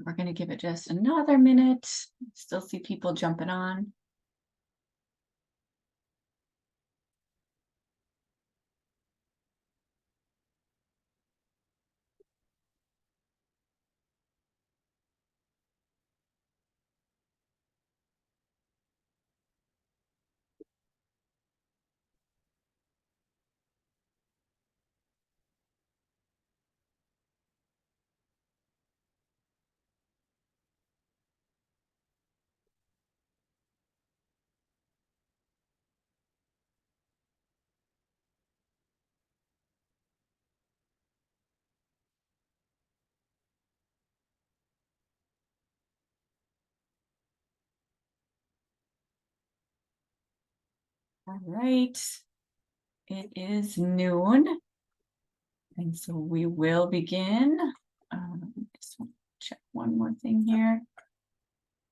We're going to give it just another minute. Still see people jumping on. All right. It is noon. And so we will begin. Just want to check one more thing here.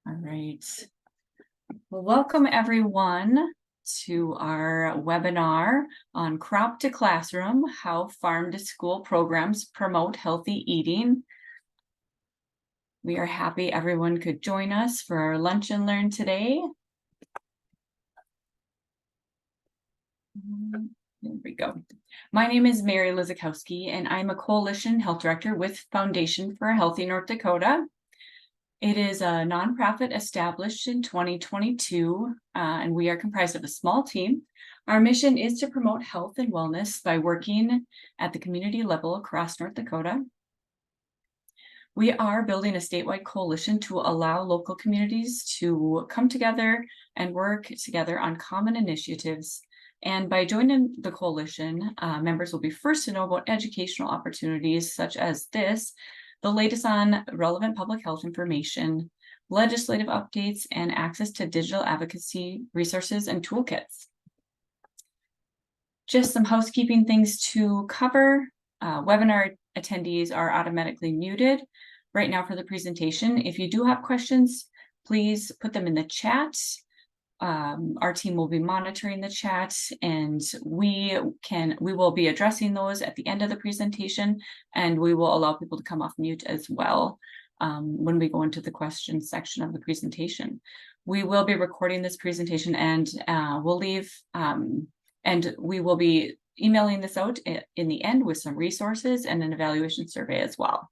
All right. Well, welcome everyone to our webinar on Crop to Classroom, how farm to school programs promote healthy eating. We are happy everyone could join us for our lunch and learn today. There we go. My name is Mary Lizakowski, and I'm a Coalition Health Director with Foundation for a Healthy North Dakota. It is a nonprofit established in 2022, and we are comprised of a small team. Our mission is to promote health and wellness by working at the community level across North Dakota. We are building a statewide coalition to allow local communities to come together and work together on common initiatives. And by joining the coalition, members will be first to know about educational opportunities such as this, the latest on relevant public health information, legislative updates, and access to digital advocacy resources and toolkits. Just some housekeeping things to cover. Webinar attendees are automatically muted right now for the presentation. If you do have questions, please put them in the chat. Our team will be monitoring the chat, and we will be addressing those at the end of the presentation, and we will allow people to come off mute as well when we go into the questions section of the presentation. We will be recording this presentation, and we will be emailing this out in the end with some resources and an evaluation survey as well.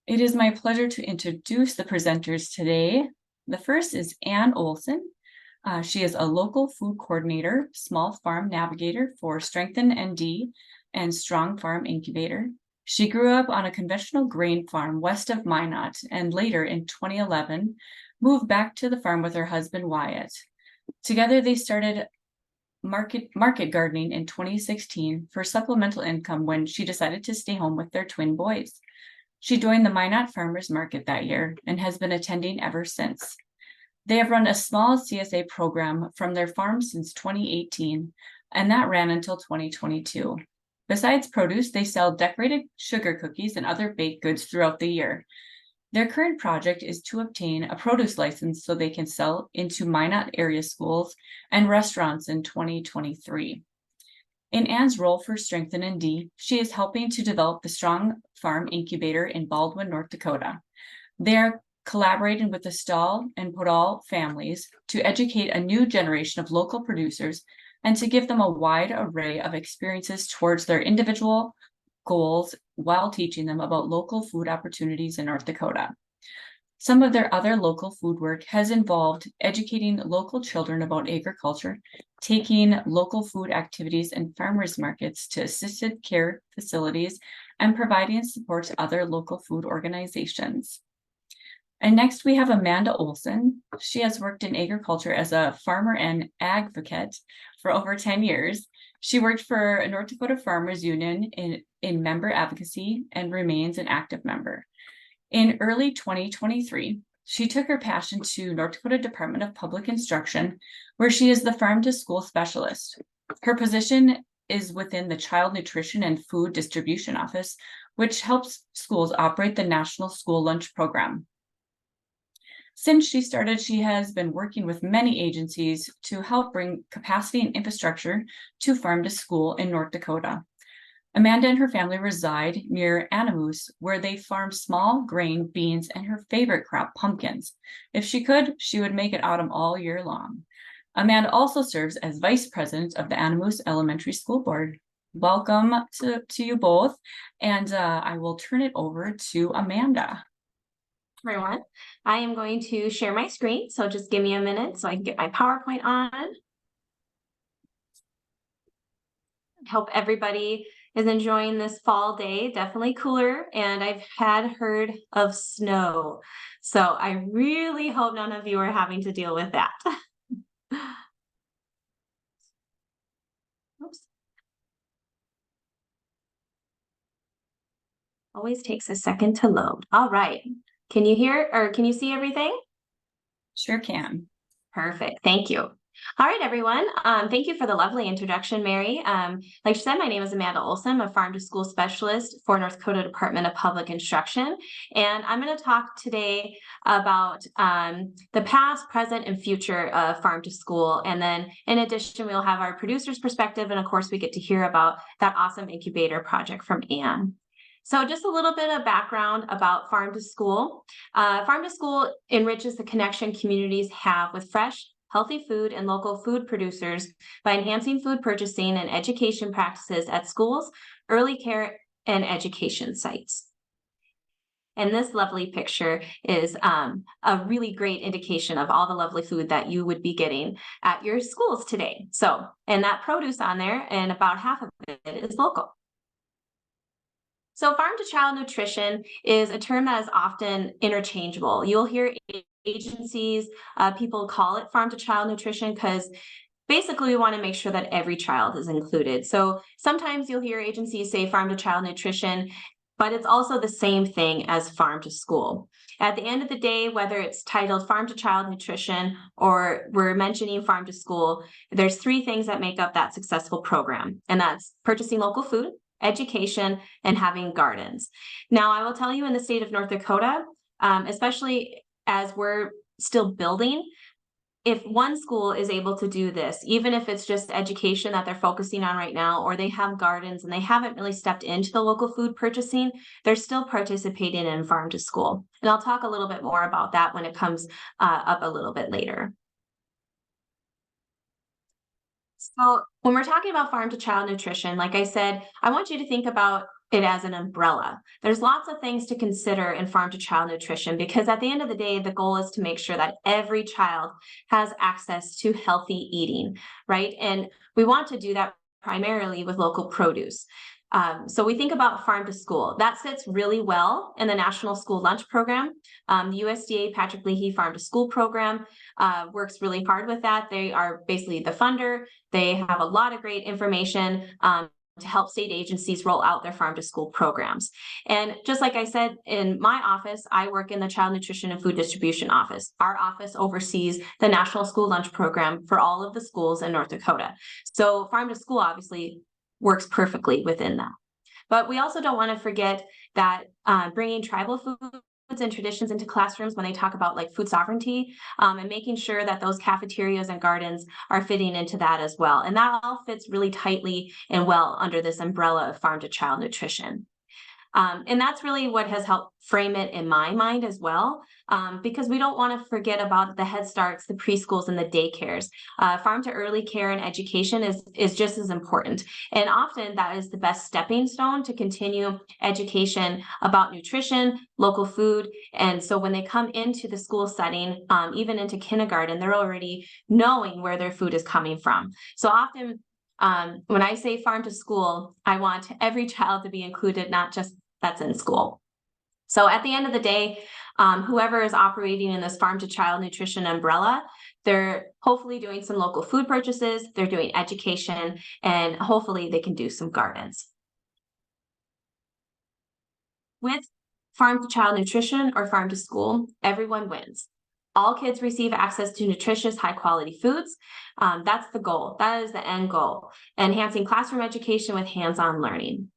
It is my pleasure to introduce the presenters today. The first is Ann Olson. She is a local food coordinator, small farm navigator for Strengthen ND and Strong Farm Incubator. She grew up on a conventional grain farm west of Minot, and later in 2011, moved back to the farm with her husband Wyatt. Together, they started market gardening in 2016 for supplemental income when she decided to stay home with their twin boys. She joined the Minot Farmers Market that year and has been attending ever since. They have run a small CSA program from their farm since 2018, and that ran until 2022. Besides produce, they sell decorated sugar cookies and other baked goods throughout the year. Their current project is to obtain a produce license so they can sell into Minot area schools and restaurants in 2023. In Ann's role for Strengthen ND, she is helping to develop the Strong Farm Incubator in Baldwin, North Dakota. They are collaborating with the Stahl and Podal families to educate a new generation of local producers and to give them a wide array of experiences towards their individual goals while teaching them about local food opportunities in North Dakota. Some of their other local food work has involved educating local children about agriculture, taking local food activities and farmers markets to assisted care facilities, and providing support to other local food organizations. And next we have Amanda Olson. She has worked in agriculture as a farmer and advocate for over 10 years. She worked for North Dakota Farmers Union in member advocacy and remains an active member. In early 2023, she took her passion to North Dakota Department of Public Instruction, where she is the farm to school specialist. Her position is within the Child Nutrition and Food Distribution Office, which helps schools operate the National School Lunch Program. Since she started, she has been working with many agencies to help bring capacity and infrastructure to farm to school in North Dakota. Amanda and her family reside near Animus, where they farm small grain, beans, and her favorite crop, pumpkins. If she could, she would make it autumn all year long. Amanda also serves as vice president of the Animus Elementary School Board. Welcome to you both, and I will turn it over to Amanda. Everyone, I am going to share my screen, so just give me a minute so I can get my PowerPoint on. Hope everybody is enjoying this fall day. Definitely cooler, and I've heard of snow, so I really hope none of you are having to deal with that. Oops. Always takes a second to load. All right, can you hear or can you see everything? Sure can. Perfect, thank you. All right, everyone. Thank you for the lovely introduction, Mary. Like she said, my name is Amanda Olson. I'm a farm to school specialist for North Dakota Department of Public Instruction. And I'm going to talk today about the past, present, and future of farm to school. And then in addition, we'll have our producer's perspective. And of course, we get to hear about that awesome incubator project from Ann. So just a little bit of background about Farm to School. Farm to School enriches the connection communities have with fresh, healthy food and local food producers by enhancing food purchasing and education practices at schools, early care, and education sites. And this lovely picture is a really great indication of all the lovely food that you would be getting at your schools today. So, and that produce on there, and about half of it is local. So farm to child nutrition is a term that is often interchangeable. You'll hear agencies, people call it farm to child nutrition because basically we want to make sure that every child is included. So sometimes you'll hear agencies say farm to child nutrition, but it's also the same thing as farm to school. At the end of the day, whether it's titled farm to child nutrition or we're mentioning farm to school, there's three things that make up that successful program, and that's purchasing local food, education, and having gardens. Now, I will tell you in the state of North Dakota, especially as we're still building, if one school is able to do this, even if it's just education that they're focusing on right now, or they have gardens and they haven't really stepped into the local food purchasing, they're still participating in farm to school. And I'll talk a little bit more about that when it comes up a little bit later. So when we're talking about farm to child nutrition, like I said, I want you to think about it as an umbrella. There's lots of things to consider in farm to child nutrition because at the end of the day, the goal is to make sure that every child has access to healthy eating, right? And we want to do that primarily with local produce. So we think about farm to school. That sits really well in the National School Lunch Program. The USDA Patrick Leahy Farm to School Program works really hard with that. They are basically the funder. They have a lot of great information to help state agencies roll out their farm to school programs. And just like I said, in my office, I work in the Child Nutrition and Food Distribution Office. Our office oversees the National School Lunch Program for all of the schools in North Dakota. So farm to school obviously works perfectly within that. But we also don't want to forget that bringing tribal foods and traditions into classrooms when they talk about like food sovereignty and making sure that those cafeterias and gardens are fitting into that as well. And that all fits really tightly and well under this umbrella of farm to child nutrition. And that's really what has helped frame it in my mind as well, because we don't want to forget about the Head Starts, the preschools, and the daycares. Farm to early care and education is just as important. And often that is the best stepping stone to continue education about nutrition, local food. And so when they come into the school setting, even into kindergarten, they're already knowing where their food is coming from. So often when I say farm to school, I want every child to be included, not just that's in school. So at the end of the day, whoever is operating in this farm to child nutrition umbrella, they're hopefully doing some local food purchases, they're doing education, and hopefully they can do some gardens. With farm to child nutrition or farm to school, everyone wins. All kids receive access to nutritious, high-quality foods. That's the goal. That is the end goal. Enhancing classroom education with hands-on learning.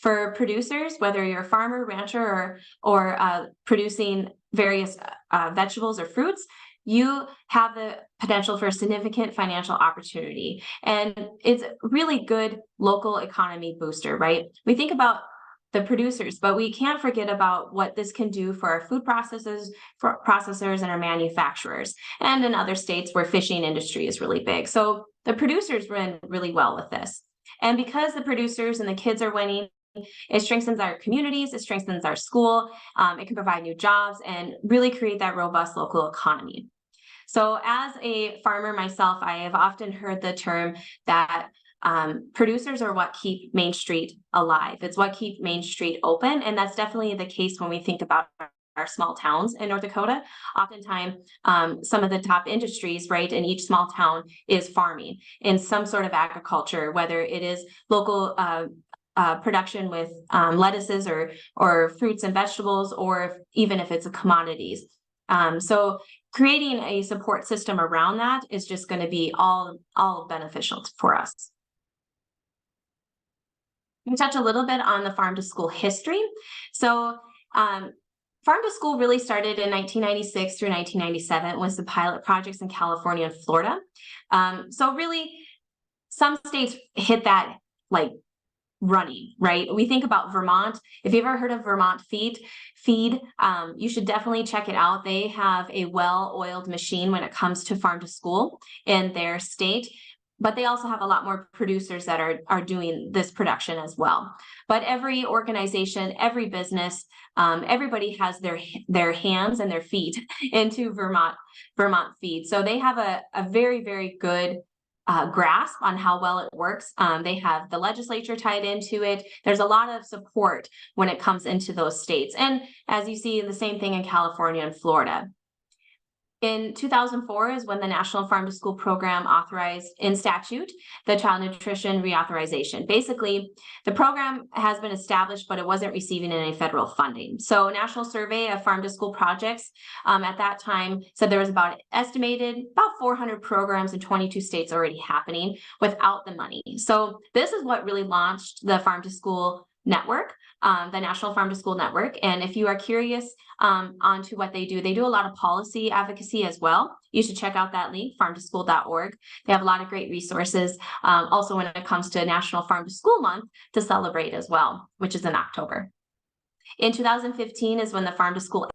For producers, whether you're a farmer, rancher, or producing various vegetables or fruits, you have the potential for a significant financial opportunity. And it's a really good local economy booster, right? We think about the producers, but we can't forget about what this can do for our food processors and our manufacturers, and in other states where fishing industry is really big. So the producers win really well with this. And because the producers and the kids are winning, it strengthens our communities, it strengthens our school, it can provide new jobs and really create that robust local economy. So as a farmer myself, I have often heard the term that producers are what keep Main Street alive. It's what keep Main Street open. And that's definitely the case when we think about our small towns in North Dakota. Oftentimes, some of the top industries, right, in each small town is farming in some sort of agriculture, whether it is local production with lettuces or fruits and vegetables, or even if it's a commodities. So creating a support system around that is just going to be all beneficial for us. We touch a little bit on the farm to school history. So farm to school really started in 1996 through 1997 with some pilot projects in California and Florida. So really, some states hit that like running, right? We think about Vermont. If you've ever heard of Vermont Feed, you should definitely check it out. They have a well-oiled machine when it comes to farm to school in their state, but they also have a lot more producers that are doing this production as well. But every organization, every business, everybody has their hands and their feet into Vermont Feed. So they have a very, very good grasp on how well it works. They have the legislature tied into it. There's a lot of support when it comes into those states. And as you see, the same thing in California and Florida. In 2004 is when the National Farm to School Program authorized in statute the child nutrition reauthorization. Basically, the program has been established, but it wasn't receiving any federal funding. So National Survey of Farm to School Projects at that time said there was estimated about 400 programs in 22 states already happening without the money. So this is what really launched the Farm to School Network, the National Farm to School Network. And if you are curious onto what they do a lot of policy advocacy as well. You should check out that link, farmtoschool.org. They have a lot of great resources. Also, when it comes to National Farm to School Month to celebrate as well, which is in October. In 2015 is when the Farm to School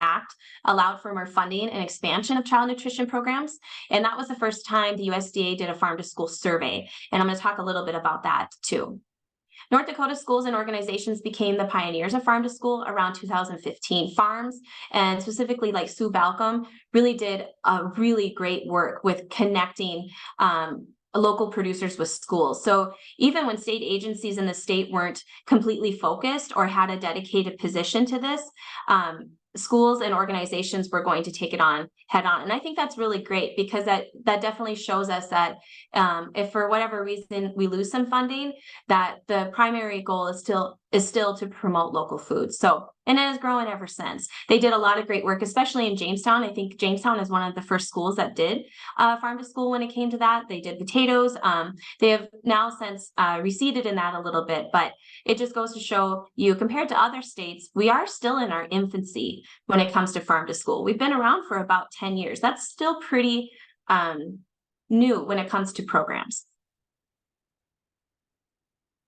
Act allowed for more funding and expansion of child nutrition programs. And that was the first time the USDA did a farm to school survey. And I'm going to talk a little bit about that too. North Dakota schools and organizations became the pioneers of farm to school around 2015. Farms, and specifically like Sue Balcom, really did a really great work with connecting local producers with schools. So even when state agencies in the state weren't completely focused or had a dedicated position to this, schools and organizations were going to take it on head on. And I think that's really great, because that definitely shows us that if for whatever reason we lose some funding, that the primary goal is still to promote local food. So, and it has grown ever since. They did a lot of great work, especially in Jamestown. I think Jamestown is one of the first schools that did farm to school when it came to that. They did potatoes. They have now since receded in that a little bit, but it just goes to show you, compared to other states, we are still in our infancy when it comes to farm to school. We've been around for about 10 years. That's still pretty new when it comes to programs.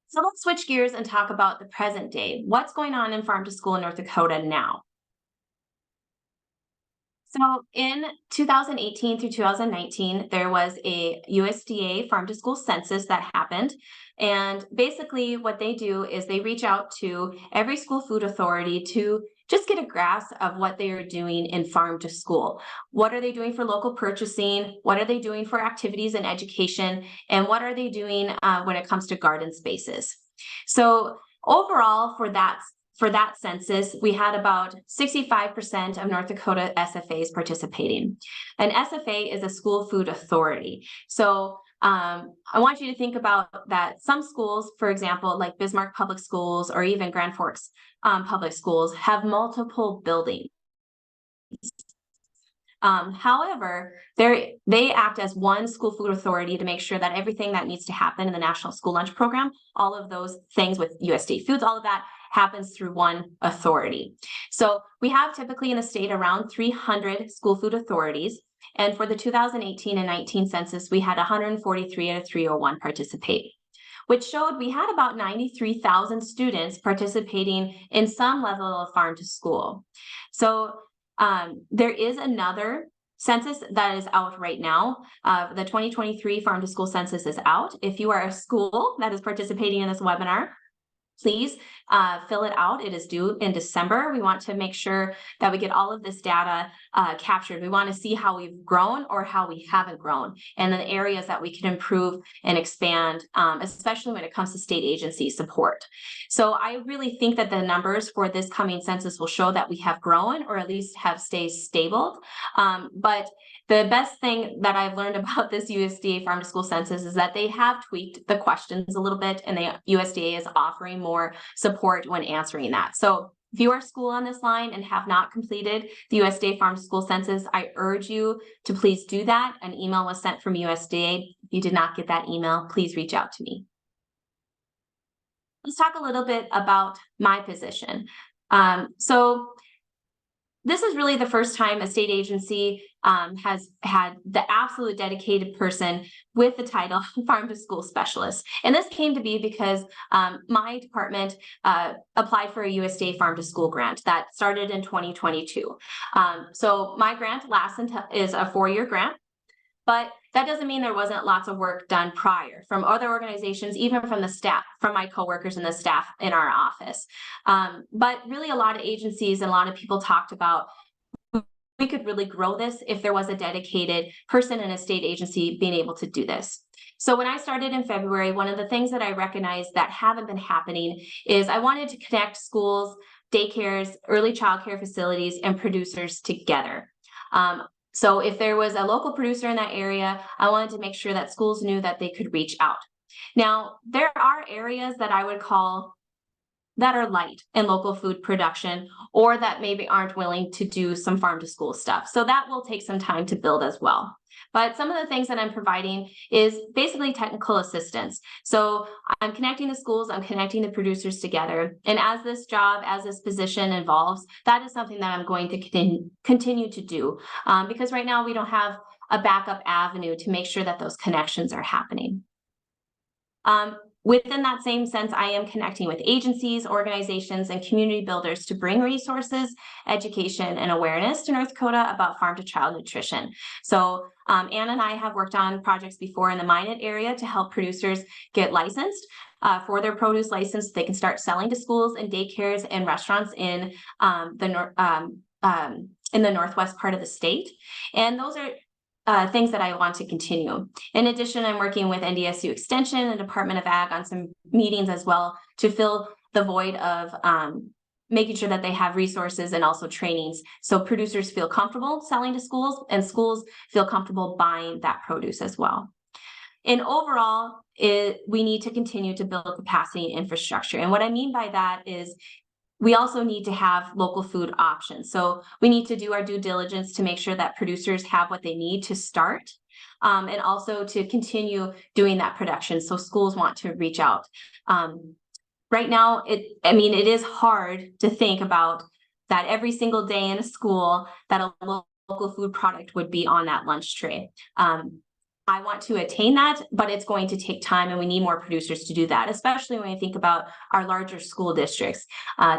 So let's switch gears and talk about the present day. What's going on in farm to school in North Dakota now? So in 2018 through 2019, there was a USDA farm to school census that happened. And basically what they do is they reach out to every school food authority to just get a grasp of what they are doing in farm to school. What are they doing for local purchasing? What are they doing for activities and education? And what are they doing when it comes to garden spaces? So overall, for that census, we had about 65% of North Dakota SFAs participating. An SFA is a school food authority. So I want you to think about that. Some schools, for example, like Bismarck Public Schools or even Grand Forks Public Schools, have multiple buildings. However, they act as one school food authority to make sure that everything that needs to happen in the National School Lunch Program, all of those things with USDA Foods, all of that happens through one authority. So we have typically in the state around 300 school food authorities. And for the 2018 and 19 census, we had 143 out of 301 participate, which showed we had about 93,000 students participating in some level of farm to school. So there is another census that is out right now. The 2023 farm to school census is out. If you are a school that is participating in this webinar, please fill it out. It is due in December. We want to make sure that we get all of this data captured. We want to see how we've grown or how we haven't grown, and the areas that we can improve and expand, especially when it comes to state agency support. So I really think that the numbers for this coming census will show that we have grown, or at least have stayed stable. But the best thing that I've learned about this USDA farm to school census is that they have tweaked the questions a little bit, and the USDA is offering more support when answering that. So if you are a school on this line and have not completed the USDA farm to school census, I urge you to please do that. An email was sent from USDA. If you did not get that email, please reach out to me. Let's talk a little bit about my position. So this is really the first time a state agency has had the absolute dedicated person with the title farm to school specialist. And this came to be because my department applied for a USDA farm to school grant that started in 2022. So my grant is a 4-year grant. But that doesn't mean there wasn't lots of work done prior from other organizations, even from the staff, from my coworkers and the staff in our office. But really a lot of agencies and a lot of people talked about we could really grow this if there was a dedicated person in a state agency being able to do this. So when I started in February, one of the things that I recognized that haven't been happening is I wanted to connect schools, daycares, early childcare facilities, and producers together. So if there was a local producer in that area, I wanted to make sure that schools knew that they could reach out. Now, there are areas that I would call that are light in local food production, or that maybe aren't willing to do some farm to school stuff. So that will take some time to build as well. But some of the things that I'm providing is basically technical assistance. So I'm connecting the schools, I'm connecting the producers together. And as this job, as this position evolves, that is something that I'm going to continue to do, because right now we don't have a backup avenue to make sure that those connections are happening. Within that same sense, I am connecting with agencies, organizations, and community builders to bring resources, education, and awareness to North Dakota about farm to child nutrition. So Ann and I have worked on projects before in the Minot area to help producers get licensed for their produce license. They can start selling to schools and daycares and restaurants in the northwest part of the state. And those are things that I want to continue. In addition, I'm working with NDSU Extension and Department of Ag on some meetings as well to fill the void of making sure that they have resources and also trainings so producers feel comfortable selling to schools and schools feel comfortable buying that produce as well. And overall, we need to continue to build capacity and infrastructure. And what I mean by that is we also need to have local food options. So we need to do our due diligence to make sure that producers have what they need to start, and also to continue doing that production. So schools want to reach out. Right now, it is hard to think about that every single day in a school that a local food product would be on that lunch tray. I want to attain that, but it's going to take time, and we need more producers to do that, especially when you think about our larger school districts.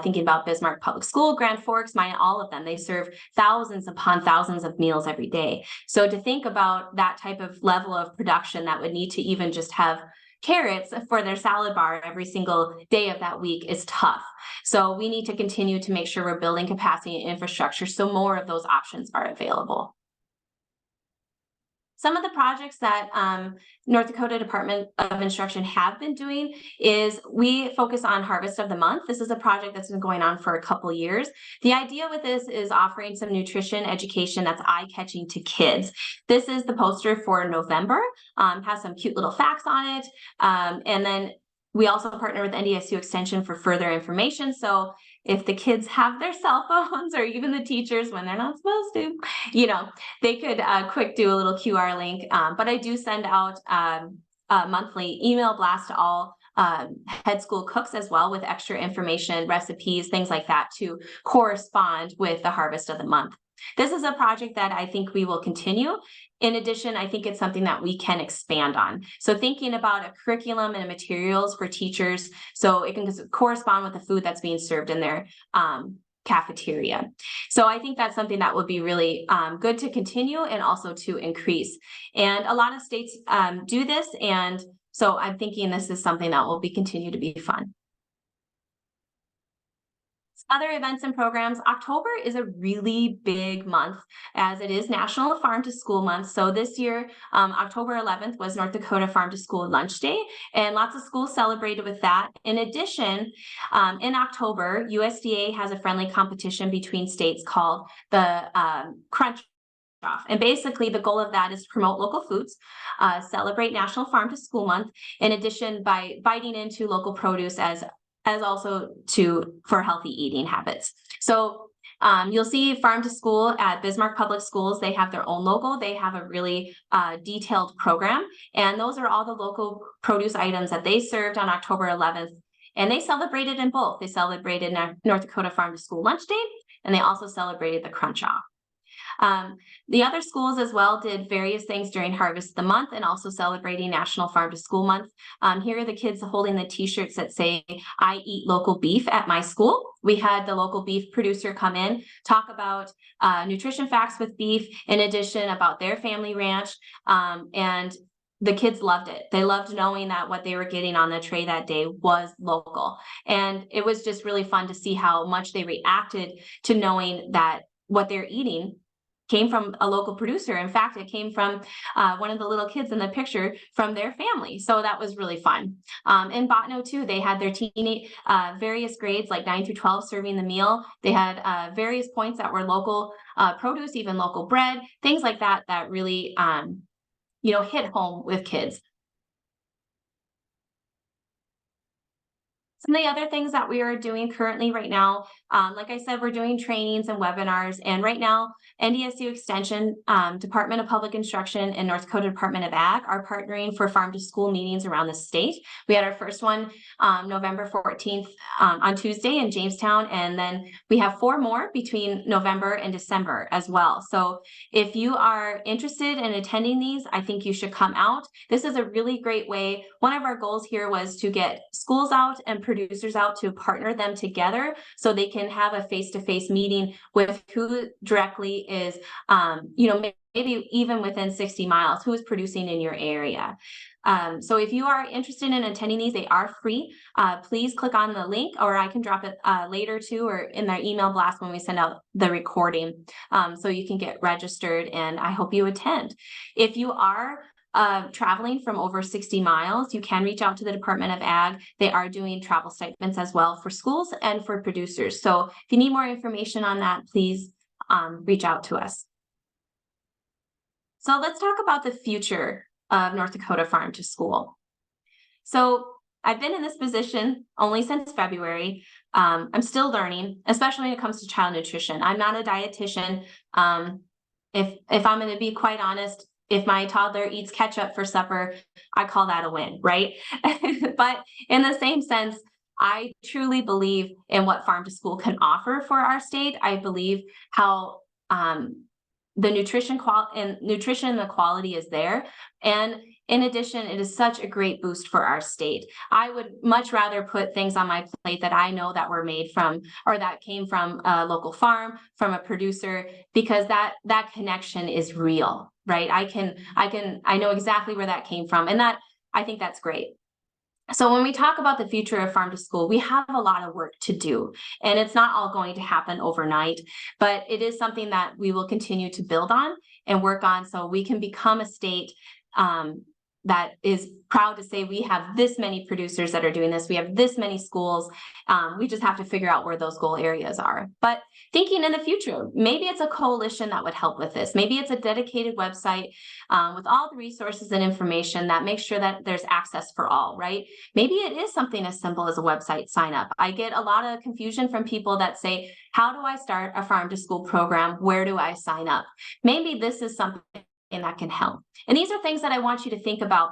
Thinking about Bismarck Public School, Grand Forks, all of them, they serve thousands upon thousands of meals every day. So to think about that type of level of production that would need to even just have carrots for their salad bar every single day of that week is tough. So we need to continue to make sure we're building capacity and infrastructure so more of those options are available. Some of the projects that North Dakota Department of Instruction have been doing is we focus on Harvest of the Month. This is a project that's been going on for a couple years. The idea with this is offering some nutrition education that's eye-catching to kids. This is the poster for November, has some cute little facts on it. And then we also partner with NDSU Extension for further information. So if the kids have their cell phones, or even the teachers when they're not supposed to, they could quick do a little QR link. But I do send out a monthly email blast to all head school cooks as well with extra information, recipes, things like that to correspond with the harvest of the month. This is a project that I think we will continue. In addition, I think it's something that we can expand on. So thinking about a curriculum and materials for teachers so it can correspond with the food that's being served in their cafeteria. So I think that's something that would be really good to continue and also to increase. And a lot of states do this, and so I'm thinking this is something that will continue to be fun. Other events and programs, October is a really big month as it is National Farm to School Month. So this year, October 11th was North Dakota Farm to School Lunch Day, and lots of schools celebrated with that. In addition, in October, USDA has a friendly competition between states called the Crunch Off. And basically the goal of that is to promote local foods, celebrate National Farm to School Month, in addition by biting into local produce as also for healthy eating habits. So you'll see Farm to School at Bismarck Public Schools. They have their own logo. They have a really detailed program, and those are all the local produce items that they served on October 11th. And they celebrated in both. They celebrated North Dakota Farm to School Lunch Day, and they also celebrated the Crunch Off. The other schools as well did various things during Harvest of the Month and also celebrating National Farm to School Month. Here are the kids holding the t-shirts that say, "I eat local beef at my school." We had the local beef producer come in, talk about nutrition facts with beef, in addition about their family ranch, and the kids loved it. They loved knowing that what they were getting on the tray that day was local. And it was just really fun to see how much they reacted to knowing that what they're eating came from a local producer. In fact, it came from one of the little kids in the picture from their family. So that was really fun. In Botno too, they had their various grades like 9 through 12 serving the meal. They had various points that were local produce, even local bread, things like that, that really, hit home with kids. Some of the other things that we are doing currently right now, like I said, we're doing trainings and webinars. And right now, NDSU Extension, Department of Public Instruction, and North Dakota Department of Ag are partnering for farm to school meetings around the state. We had our first one November 14th on Tuesday in Jamestown. And then we have 4 more between November and December as well. So if you are interested in attending these, I think you should come out. This is a really great way. One of our goals here was to get schools out and producers out to partner them together so they can have a face-to-face meeting with who directly is, maybe even within 60 miles, who is producing in your area. So if you are interested in attending these, they are free. Please click on the link, or I can drop it later too, or in their email blast when we send out the recording, so you can get registered, and I hope you attend. If you are traveling from over 60 miles, you can reach out to the Department of Ag. They are doing travel stipends as well for schools and for producers. So if you need more information on that, please reach out to us. So let's talk about the future of North Dakota Farm to School. So I've been in this position only since February. I'm still learning, especially when it comes to child nutrition. I'm not a dietitian. If I'm going to be quite honest, if my toddler eats ketchup for supper, I call that a win, right? But in the same sense, I truly believe in what farm to school can offer for our state. I believe how the nutrition and the quality is there. And in addition, it is such a great boost for our state. I would much rather put things on my plate that I know that were made from, or that came from a local farm, from a producer, because that connection is real, right? I know exactly where that came from, and I think that's great. So when we talk about the future of farm to school, we have a lot of work to do, and it's not all going to happen overnight, but it is something that we will continue to build on and work on so we can become a state that is proud to say we have this many producers that are doing this. We have this many schools. We just have to figure out where those goal areas are. But thinking in the future, maybe it's a coalition that would help with this. Maybe it's a dedicated website with all the resources and information that makes sure that there's access for all, right? Maybe it is something as simple as a website sign up. I get a lot of confusion from people that say, how do I start a farm to school program? Where do I sign up? Maybe this is something that can help. And these are things that I want you to think about.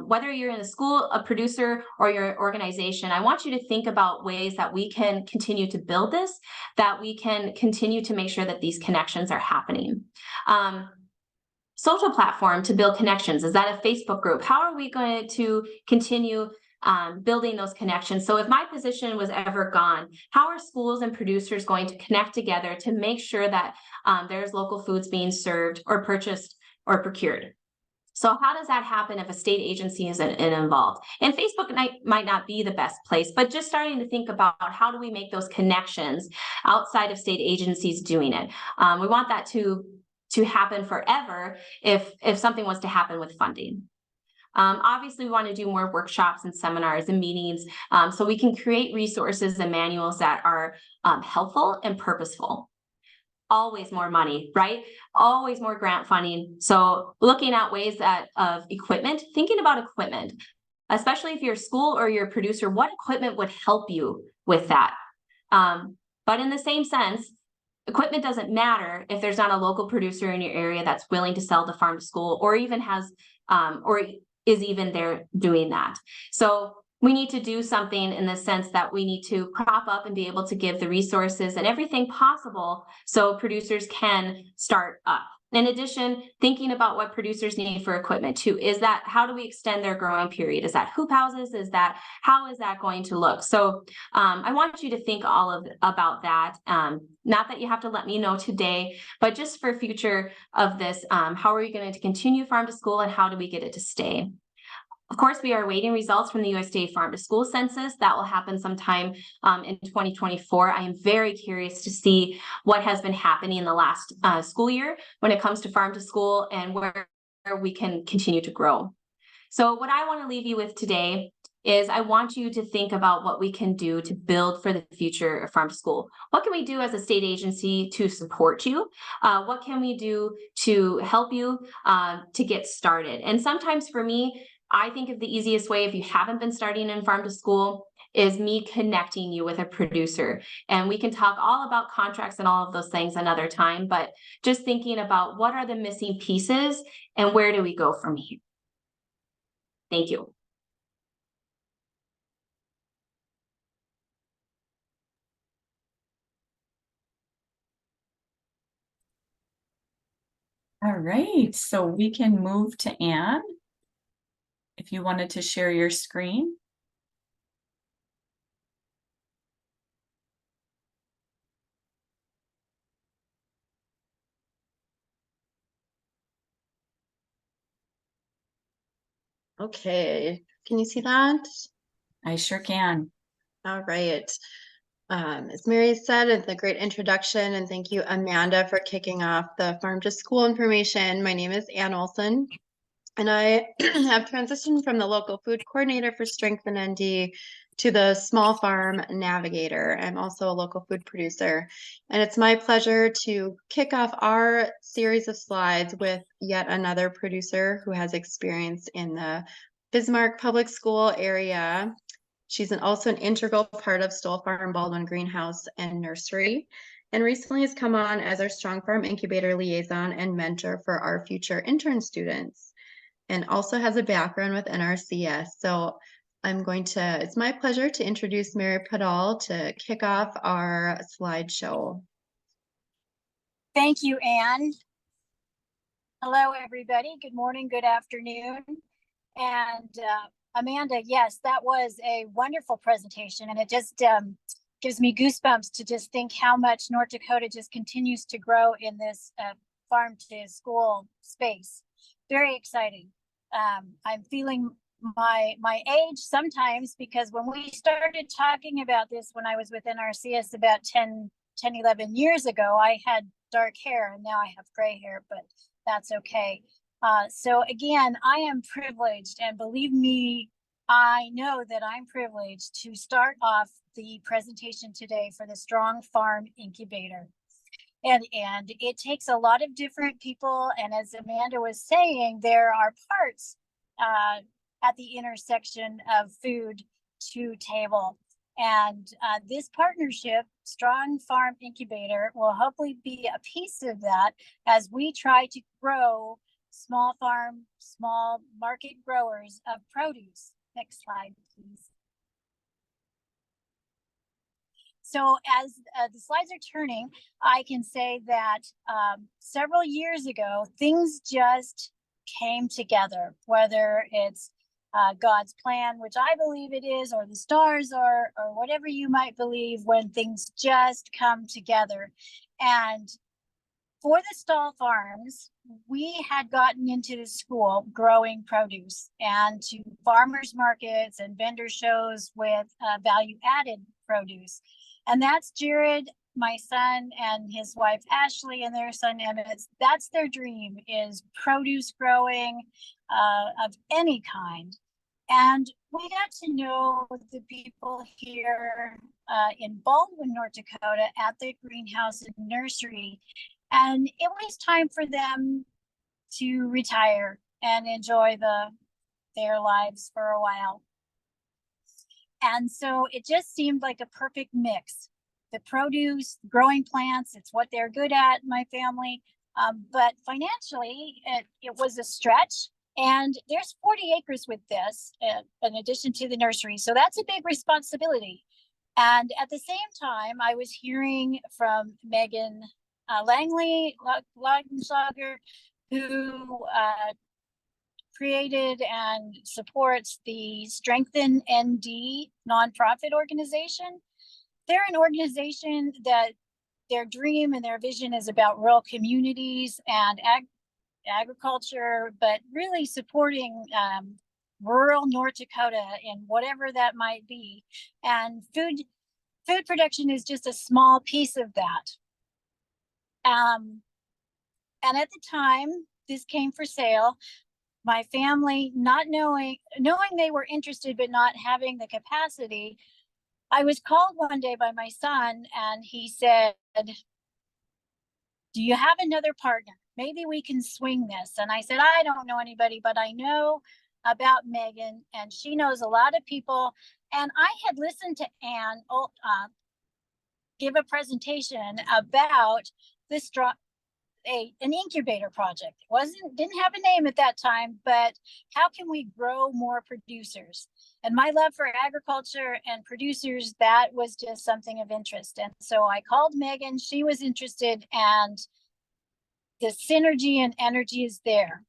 Whether you're in a school, a producer, or your organization, I want you to think about ways that we can continue to build this, that we can continue to make sure that these connections are happening. Social platform to build connections. Is that a Facebook group? How are we going to continue building those connections? So if my position was ever gone, how are schools and producers going to connect together to make sure that there's local foods being served or purchased or procured? So how does that happen if a state agency isn't involved? And Facebook might not be the best place, but just starting to think about how do we make those connections outside of state agencies doing it. We want that to happen forever if something was to happen with funding. Obviously, we want to do more workshops and seminars and meetings so we can create resources and manuals that are helpful and purposeful. Always more money, right? Always more grant funding. So looking at ways of equipment, thinking about equipment, especially if you're a school or you're a producer, what equipment would help you with that? But in the same sense, equipment doesn't matter if there's not a local producer in your area that's willing to sell to farm to school or even has or is even there doing that. So we need to do something in the sense that we need to prop up and be able to give the resources and everything possible so producers can start up. In addition, thinking about what producers need for equipment too. Is that, how do we extend their growing period? Is that hoop houses? How is that going to look? So I want you to think about that. Not that you have to let me know today, but just for future of this, how are we going to continue farm to school and how do we get it to stay? Of course, we are awaiting results from the USDA Farm to School Census. That will happen sometime in 2024. I am very curious to see what has been happening in the last school year when it comes to farm to school and where we can continue to grow. So what I want to leave you with today is I want you to think about what we can do to build for the future of farm to school. What can we do as a state agency to support you? What can we do to help you to get started? And sometimes for me, I think of the easiest way if you haven't been starting in farm to school is me connecting you with a producer. And we can talk all about contracts and all of those things another time, but just thinking about what are the missing pieces and where do we go from here? Thank you. All right, so we can move to Ann. If you wanted to share your screen. Okay, can you see that? I sure can. All right. As Mary said, it's a great introduction, and thank you, Amanda, for kicking off the farm to school information. My name is Ann Olson, and I have transitioned from the local food coordinator for Strengthen ND to the small farm navigator. I'm also a local food producer, and it's my pleasure to kick off our series of slides with yet another producer who has experience in the Bismarck Public School area. She's also an integral part of Stoll Farm Baldwin Greenhouse and Nursery, and recently has come on as our Strong Farm Incubator liaison and mentor for our future intern students, and also has a background with NRCS. So it's my pleasure to introduce Mary Padal to kick off our slideshow. Thank you, Ann. Hello, everybody. Good morning, good afternoon. And Amanda, yes, that was a wonderful presentation. And it just gives me goosebumps to just think how much North Dakota just continues to grow in this farm to school space. Very exciting. I'm feeling my age sometimes, because when we started talking about this when I was with NRCS about 10, 11 years ago, I had dark hair and now I have gray hair, but that's okay. So again, I am privileged, and believe me, I know that I'm privileged to start off the presentation today for the Strong Farm Incubator. And it takes a lot of different people. And as Amanda was saying, there are parts at the intersection of food to table. And this partnership, Strong Farm Incubator, will hopefully be a piece of that as we try to grow small farm, small market growers of produce. Next slide, please. So as the slides are turning, I can say that several years ago, things just came together, whether it's God's plan, which I believe it is, or the stars, or whatever you might believe, when things just come together. And for the stall farms, we had gotten into the school growing produce and to farmers markets and vendor shows with value added produce. And that's Jared, my son, and his wife Ashley, and their son Emmett. That's their dream, is produce growing of any kind. And we got to know the people here in Baldwin, North Dakota, at the greenhouse and nursery. And it was time for them to retire and enjoy their lives for a while. And so it just seemed like a perfect mix. The produce, growing plants, it's what they're good at, my family. But financially, it was a stretch. And there's 40 acres with this, in addition to the nursery. So that's a big responsibility. And at the same time, I was hearing from Megan Langley Laudenschlager, who created and supports the Strengthen ND nonprofit organization. They're an organization that their dream and their vision is about rural communities and agriculture, but really supporting rural North Dakota in whatever that might be. And food production is just a small piece of that. And at the time this came for sale, my family, not knowing they were interested, but not having the capacity, I was called one day by my son, and he said, "Do you have another partner? Maybe we can swing this." And I said, "I don't know anybody, but I know about Megan, and she knows a lot of people." And I had listened to Ann give a presentation about this an incubator project. Didn't have a name at that time, but how can we grow more producers? And my love for agriculture and producers, that was just something of interest. And so I called Megan, she was interested, and the synergy and energy is there.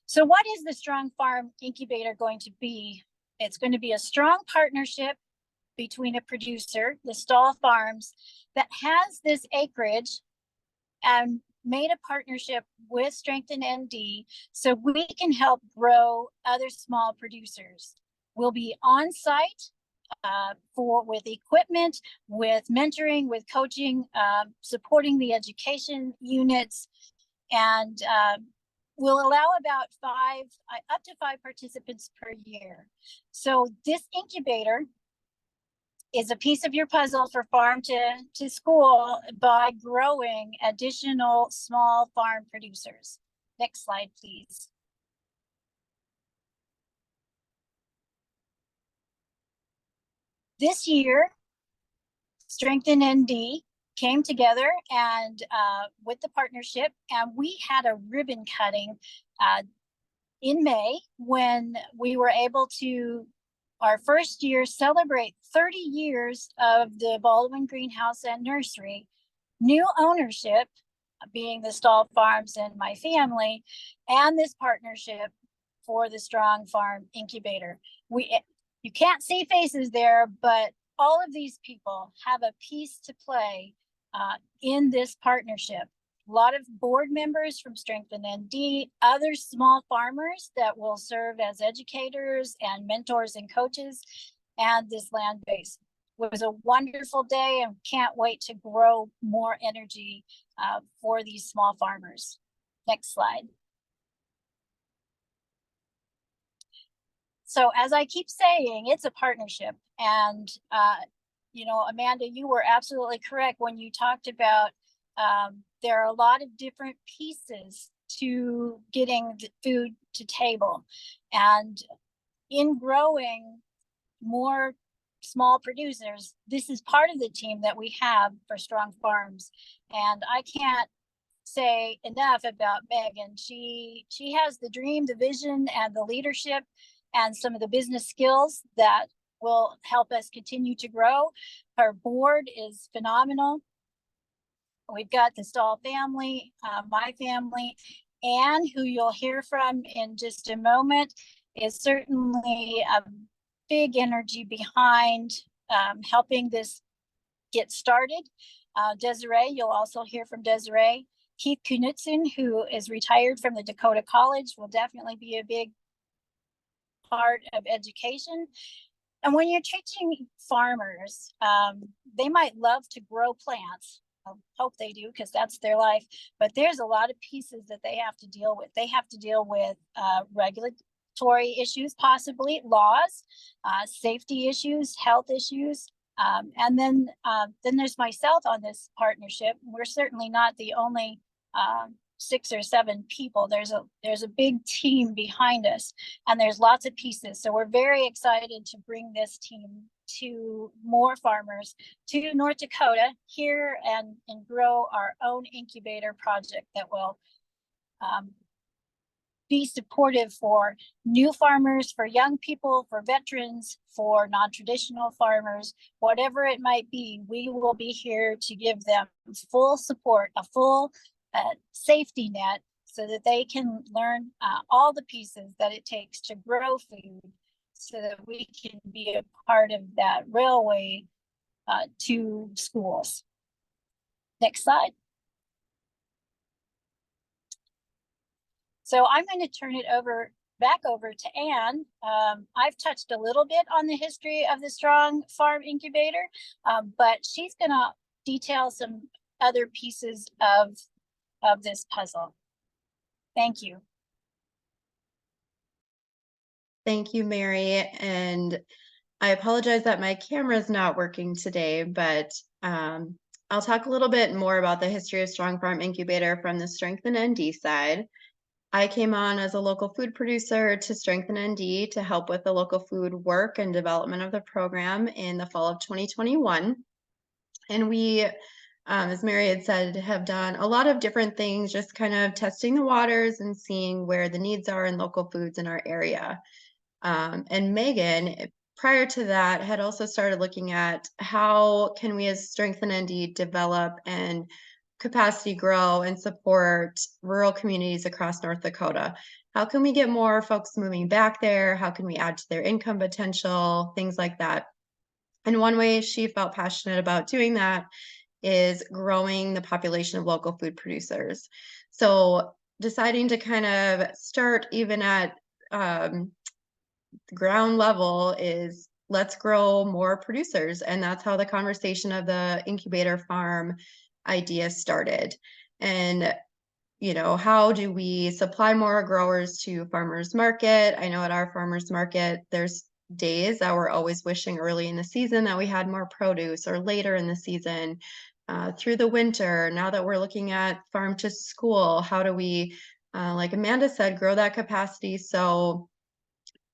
So what is the Strong Farm Incubator going to be? It's going to be a strong partnership between a producer, the Stall Farms, that has this acreage and made a partnership with Strengthen ND so we can help grow other small producers. We'll be on site with equipment, with mentoring, with coaching, supporting the education units, and we'll allow about up to five participants per year. So this incubator is a piece of your puzzle for farm to school by growing additional small farm producers. Next slide, please. This year, Strengthen ND came together and with the partnership, and we had a ribbon cutting in May when we were able to, our first year, celebrate 30 years of the Baldwin Greenhouse and Nursery, new ownership being the Stall Farms and my family, and this partnership for the Strong Farm Incubator. You can't see faces there, but all of these people have a piece to play in this partnership. A lot of board members from Strengthen ND, other small farmers that will serve as educators and mentors and coaches, and this land base. It was a wonderful day, and can't wait to grow more energy for these small farmers. Next slide. So as I keep saying, it's a partnership. And, you know, Amanda, you were absolutely correct when you talked about there are a lot of different pieces to getting the food to table. And in growing more small producers, this is part of the team that we have for Strong Farms. And I can't say enough about Megan. She has the dream, the vision, and the leadership, and some of the business skills that will help us continue to grow. Her board is phenomenal. We've got the Stahl family, my family, Ann, who you'll hear from in just a moment, is certainly a big energy behind helping this get started. Desiree, you'll also hear from Desiree. Keith Knutson, who is retired from the Dakota College, will definitely be a big part of education. And when you're teaching farmers, they might love to grow plants. I hope they do, because that's their life. But there's a lot of pieces that they have to deal with. They have to deal with regulatory issues, possibly laws, safety issues, health issues. And then there's myself on this partnership. We're certainly not the only 6 or 7 people. There's a big team behind us, and there's lots of pieces. So we're very excited to bring this team to more farmers, to North Dakota here, and grow our own incubator project that will be supportive for new farmers, for young people, for veterans, for non-traditional farmers, whatever it might be. We will be here to give them full support, a full safety net, so that they can learn all the pieces that it takes to grow food, so that we can be a part of that railway to schools. Next slide. So I'm going to turn it back over to Ann. I've touched a little bit on the history of the Strong Farm Incubator, but she's going to detail some other pieces of this puzzle. Thank you. Thank you, Mary. And I apologize that my camera is not working today, but I'll talk a little bit more about the history of Strong Farm Incubator from the Strengthen ND side. I came on as a local food producer to Strengthen ND to help with the local food work and development of the program in the fall of 2021. And we, as Mary had said, have done a lot of different things, just kind of testing the waters and seeing where the needs are in local foods in our area. And Megan, prior to that, had also started looking at how can we as Strengthen ND develop and capacity grow and support rural communities across North Dakota. How can we get more folks moving back there? How can we add to their income potential? Things like that. And one way she felt passionate about doing that is growing the population of local food producers. So deciding to kind of start even at ground level is let's grow more producers. And that's how the conversation of the incubator farm idea started. And, you know, how do we supply more growers to farmers market? I know at our farmers market, there's days that we're always wishing early in the season that we had more produce, or later in the season, through the winter. Now that we're looking at farm to school, how do we, like Amanda said, grow that capacity so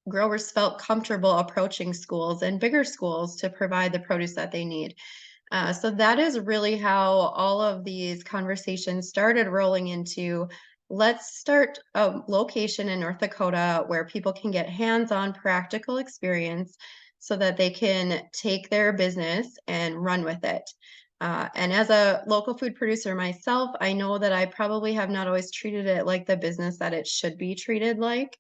growers felt comfortable approaching schools and bigger schools to provide the produce that they need. So that is really how all of these conversations started rolling into, let's start a location in North Dakota where people can get hands-on practical experience so that they can take their business and run with it. And as a local food producer myself, I know that I probably have not always treated it like the business that it should be treated like.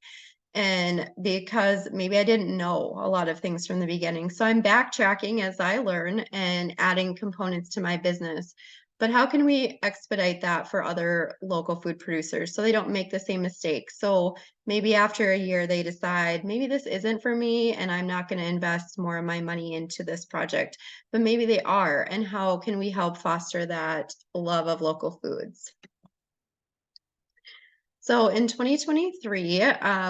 And because maybe I didn't know a lot of things from the beginning. So I'm backtracking as I learn and adding components to my business. But how can we expedite that for other local food producers so they don't make the same mistake? So maybe after a year, they decide, maybe this isn't for me and I'm not going to invest more of my money into this project, but maybe they are. And how can we help foster that love of local foods? So in 2023,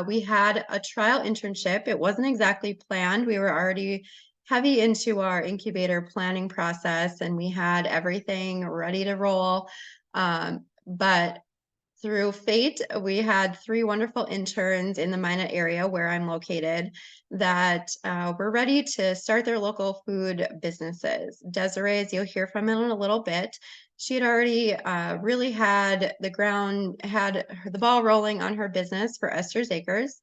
we had a trial internship. It wasn't exactly planned. We were already heavy into our incubator planning process, and we had everything ready to roll. But through fate, we had 3 wonderful interns in the Minot area where I'm located that were ready to start their local food businesses. Desiree, as you'll hear from in a little bit, She had already really had the ball rolling on her business for Esther's Acres.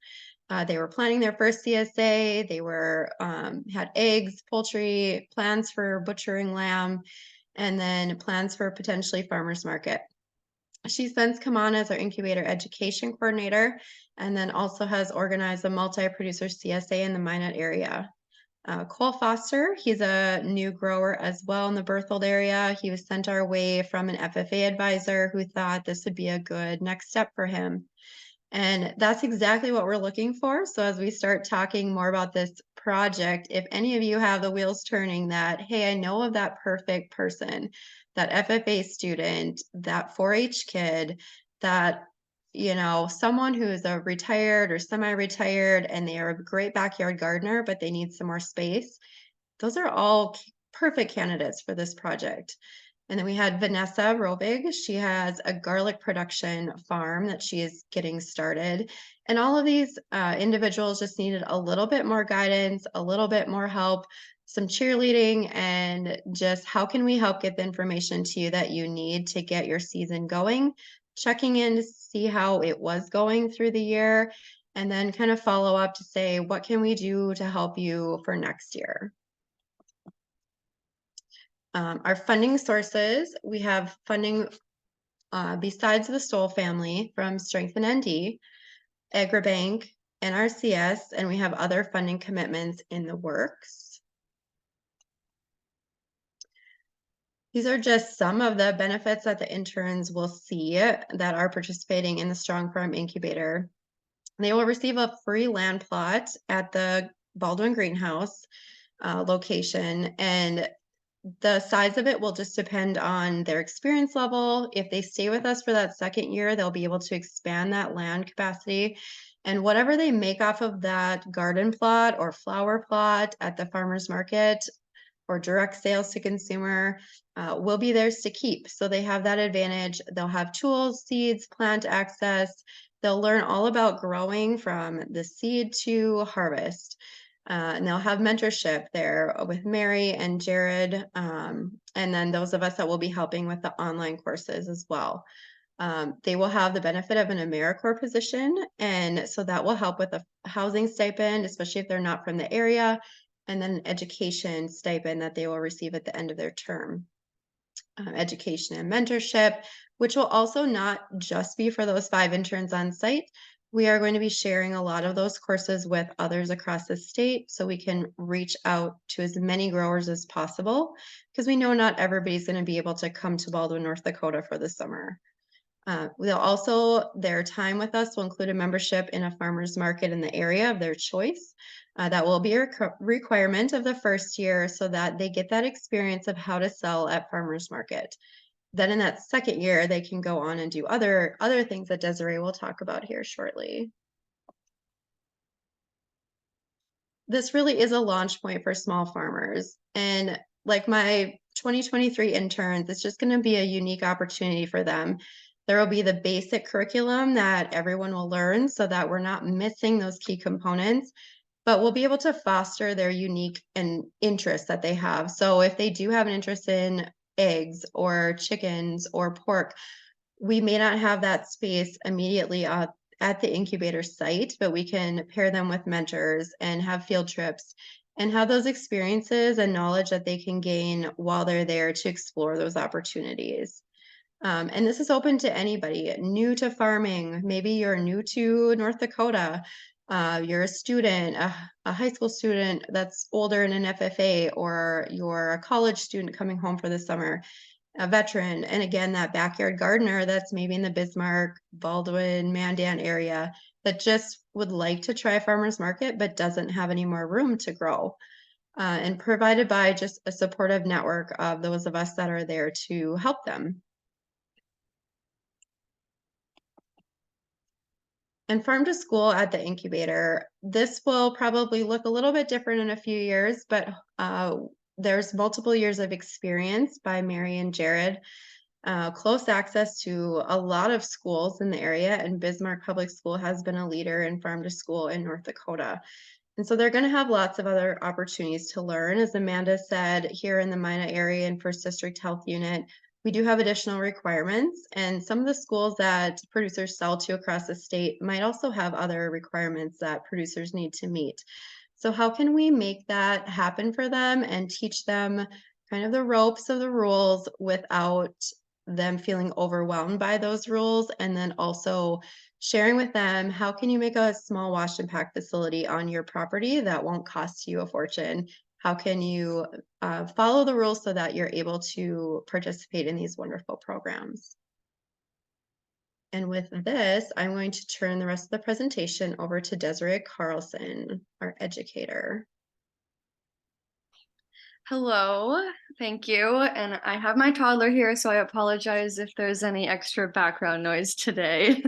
They were planning their first CSA. They were had eggs, poultry, plans for butchering lamb, and then plans for potentially farmers market. She's since come on as our incubator education coordinator, and then also has organized a multi-producer CSA in the Minot area. Cole Foster, he's a new grower as well in the Berthold area. He was sent our way from an FFA advisor who thought this would be a good next step for him. And that's exactly what we're looking for. So as we start talking more about this project, if any of you have the wheels turning that, hey, I know of that perfect person, that FFA student, that 4-H kid, that, you know, someone who is a retired or semi-retired and they are a great backyard gardener, but they need some more space, those are all perfect candidates for this project. And then we had Vanessa Rovig. She has a garlic production farm that she is getting started. And all of these individuals just needed a little bit more guidance, a little bit more help, some cheerleading, and just how can we help get the information to you that you need to get your season going, checking in to see how it was going through the year, and then kind of follow up to say, what can we do to help you for next year? Our funding sources, we have funding besides the Stoll family from Strengthen ND, AgriBank, NRCS, and we have other funding commitments in the works. These are just some of the benefits that the interns will see that are participating in the Strong Farm Incubator. They will receive a free land plot at the Baldwin Greenhouse location, and the size of it will just depend on their experience level. If they stay with us for that second year, they'll be able to expand that land capacity. And whatever they make off of that garden plot or flower plot at the farmer's market or direct sales to consumer will be theirs to keep. So they have that advantage. They'll have tools, seeds, plant access. They'll learn all about growing from the seed to harvest. And they'll have mentorship there with Mary and Jared, and then those of us that will be helping with the online courses as well. They will have the benefit of an AmeriCorps position, and so that will help with a housing stipend, especially if they're not from the area, and then an education stipend that they will receive at the end of their term. Education and mentorship, which will also not just be for those 5 interns on site. We are going to be sharing a lot of those courses with others across the state so we can reach out to as many growers as possible, because we know not everybody's going to be able to come to Baldwin, North Dakota for the summer. They'll also, their time with us will include a membership in a farmer's market in the area of their choice. That will be a requirement of the first year so that they get that experience of how to sell at farmer's market. Then in that second year, they can go on and do other things that Desiree will talk about here shortly. This really is a launch point for small farmers. And like my 2023 interns, it's just going to be a unique opportunity for them. There will be the basic curriculum that everyone will learn so that we're not missing those key components, but we'll be able to foster their unique and interests that they have. So if they do have an interest in eggs or chickens or pork, we may not have that space immediately at the incubator site, but we can pair them with mentors and have field trips and have those experiences and knowledge that they can gain while they're there to explore those opportunities. And this is open to anybody new to farming. Maybe you're new to North Dakota. You're a student, a high school student that's older in an FFA, or you're a college student coming home for the summer, a veteran, and again, that backyard gardener that's maybe in the Bismarck, Baldwin, Mandan area that just would like to try farmer's market but doesn't have any more room to grow. And provided by just a supportive network of those of us that are there to help them. And farm to school at the incubator, this will probably look a little bit different in a few years, but there's multiple years of experience by Mary and Jared, close access to a lot of schools in the area, and Bismarck Public School has been a leader in farm to school in North Dakota. And so they're going to have lots of other opportunities to learn. As Amanda said, here in the Minot area and First District Health Unit, we do have additional requirements, and some of the schools that producers sell to across the state might also have other requirements that producers need to meet. So how can we make that happen for them and teach them kind of the ropes of the rules without them feeling overwhelmed by those rules? And then also sharing with them, how can you make a small wash and pack facility on your property that won't cost you a fortune? How can you follow the rules so that you're able to participate in these wonderful programs? And with this, I'm going to turn the rest of the presentation over to Desiree Carlson, our educator. Hello, thank you. And I have my toddler here, so I apologize if there's any extra background noise today.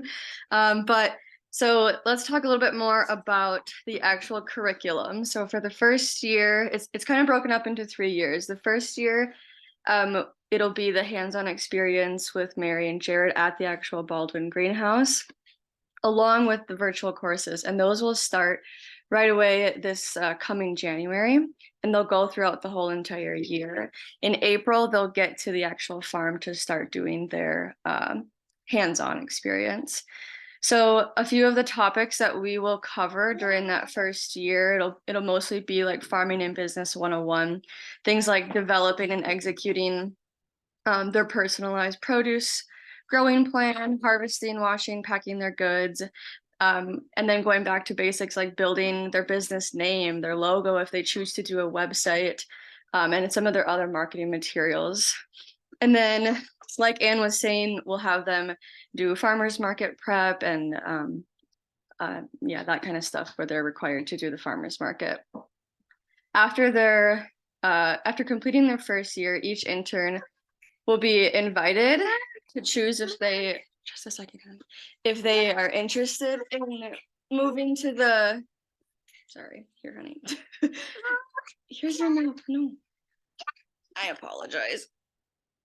So let's talk a little bit more about the actual curriculum. So for the first year, it's kind of broken up into 3 years. The first year, it'll be the hands-on experience with Mary and Jared at the actual Baldwin greenhouse, along with the virtual courses. And those will start right away this coming January, and they'll go throughout the whole entire year. In April, they'll get to the actual farm to start doing their hands-on experience. So a few of the topics that we will cover during that first year, it'll mostly be like farming and business 101, things like developing and executing their personalized produce growing plan, harvesting, washing, packing their goods, and then going back to basics like building their business name, their logo if they choose to do a website, and some of their other marketing materials. And then, like Ann was saying, we'll have them do farmers market prep and yeah, that kind of stuff where they're required to do the farmers market. After completing their first year, each intern will be invited to choose if they, just a second, if they are interested in moving to the, sorry, here, honey. Here's your mouth. No, I apologize.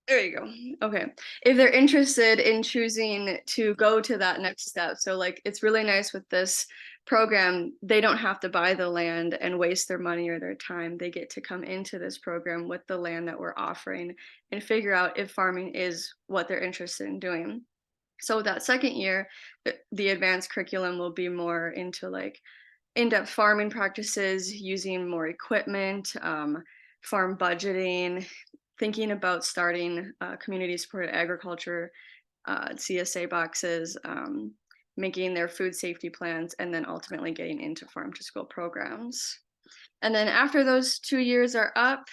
There you go. Okay. If they're interested in choosing to go to that next step. So like, it's really nice with this program, they don't have to buy the land and waste their money or their time. They get to come into this program with the land that we're offering and figure out if farming is what they're interested in doing. So that second year, the advanced curriculum will be more into like in-depth farming practices, using more equipment, farm budgeting, thinking about starting community supported agriculture, CSA boxes, making their food safety plans, and then ultimately getting into farm to school programs. And then after those 2 years are up,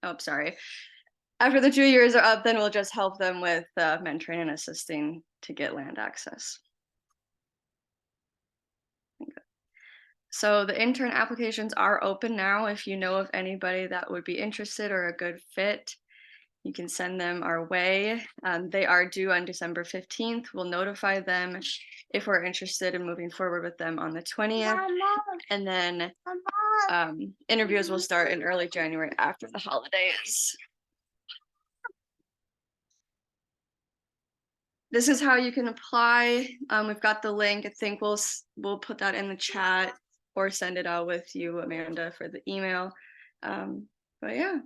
after the 2 years are up, then we'll just help them with mentoring and assisting to get land access. So the intern applications are open now. If you know of anybody that would be interested or a good fit, you can send them our way. They are due on December 15th. We'll notify them if we're interested in moving forward with them on the 20th. And then interviews will start in early January after the holidays. This is how you can apply. We've got the link. I think we'll put that in the chat or send it out with you, Amanda, for the email. But yeah.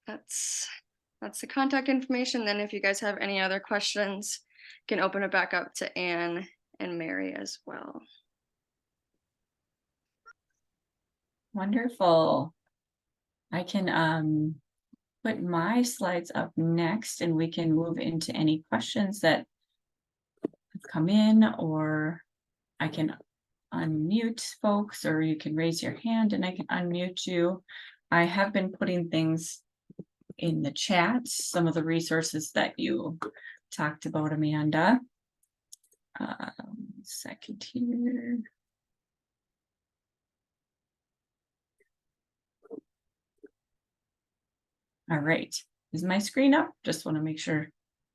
That's the contact information. Then if you guys have any other questions, you can open it back up to Ann and Mary as well. Wonderful. I can put my slides up next and we can move into any questions that have come in, or I can unmute folks, or you can raise your hand and I can unmute you. I have been putting things in the chat, some of the resources that you talked about, Amanda. Second here. All right, is my screen up? Just want to make sure.